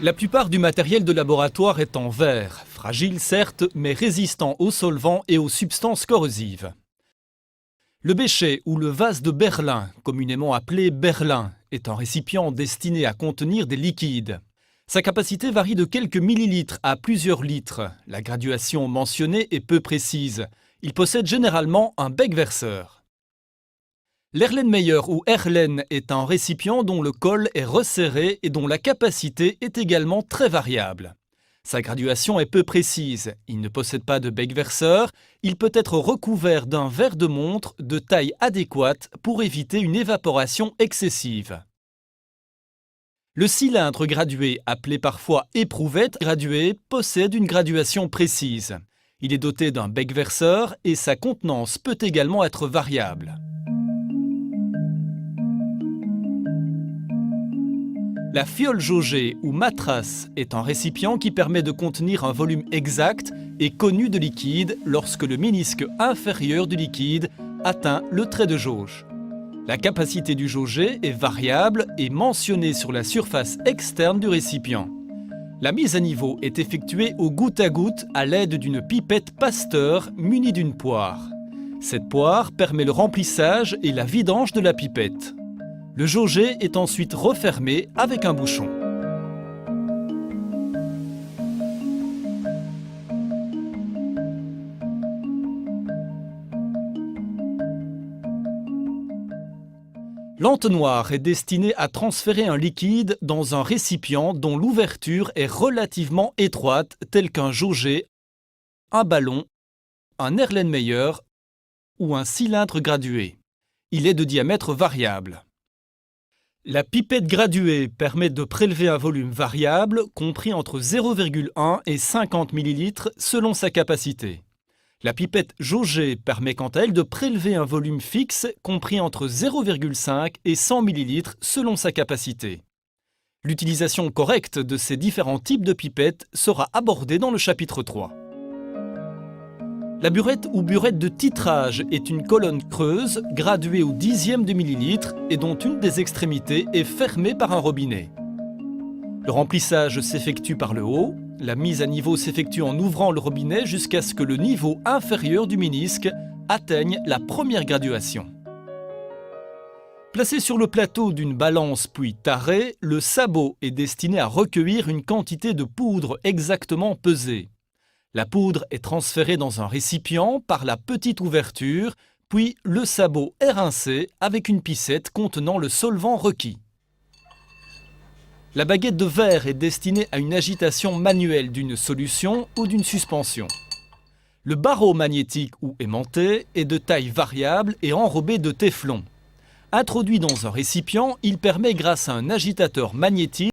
La plupart du matériel de laboratoire est en verre, fragile certes, mais résistant aux solvants et aux substances corrosives. Le bécher ou le vase de Berlin, communément appelé Berlin, est un récipient destiné à contenir des liquides. Sa capacité varie de quelques millilitres à plusieurs litres. La graduation mentionnée est peu précise. Il possède généralement un bec verseur. L'Erlenmeyer ou Erlen est un récipient dont le col est resserré et dont la capacité est également très variable. Sa graduation est peu précise, il ne possède pas de bec verseur, il peut être recouvert d'un verre de montre de taille adéquate pour éviter une évaporation excessive. Le cylindre gradué, appelé parfois éprouvette graduée, possède une graduation précise. Il est doté d'un bec verseur et sa contenance peut également être variable. La fiole jaugée ou matrace est un récipient qui permet de contenir un volume exact et connu de liquide lorsque le ménisque inférieur du liquide atteint le trait de jauge. La capacité du jaugé est variable et mentionnée sur la surface externe du récipient. La mise à niveau est effectuée au goutte à goutte à l'aide d'une pipette Pasteur munie d'une poire. Cette poire permet le remplissage et la vidange de la pipette. Le jaugé est ensuite refermé avec un bouchon. L'entonnoir est destiné à transférer un liquide dans un récipient dont l'ouverture est relativement étroite, tel qu'un jaugé, un ballon, un Erlenmeyer ou un cylindre gradué. Il est de diamètre variable. La pipette graduée permet de prélever un volume variable compris entre 0,1 et 50 ml selon sa capacité. La pipette jaugée permet quant à elle de prélever un volume fixe compris entre 0,5 et 100 ml selon sa capacité. L'utilisation correcte de ces différents types de pipettes sera abordée dans le chapitre 3. La burette ou burette de titrage est une colonne creuse graduée au dixième de millilitre et dont une des extrémités est fermée par un robinet. Le remplissage s'effectue par le haut, la mise à niveau s'effectue en ouvrant le robinet jusqu'à ce que le niveau inférieur du ménisque atteigne la première graduation. Placé sur le plateau d'une balance puis taré, le sabot est destiné à recueillir une quantité de poudre exactement pesée. La poudre est transférée dans un récipient par la petite ouverture, puis le sabot est rincé avec une picette contenant le solvant requis. La baguette de verre est destinée à une agitation manuelle d'une solution ou d'une suspension. Le barreau magnétique ou aimanté est de taille variable et enrobé de téflon. Introduit dans un récipient, il permet grâce à un agitateur magnétique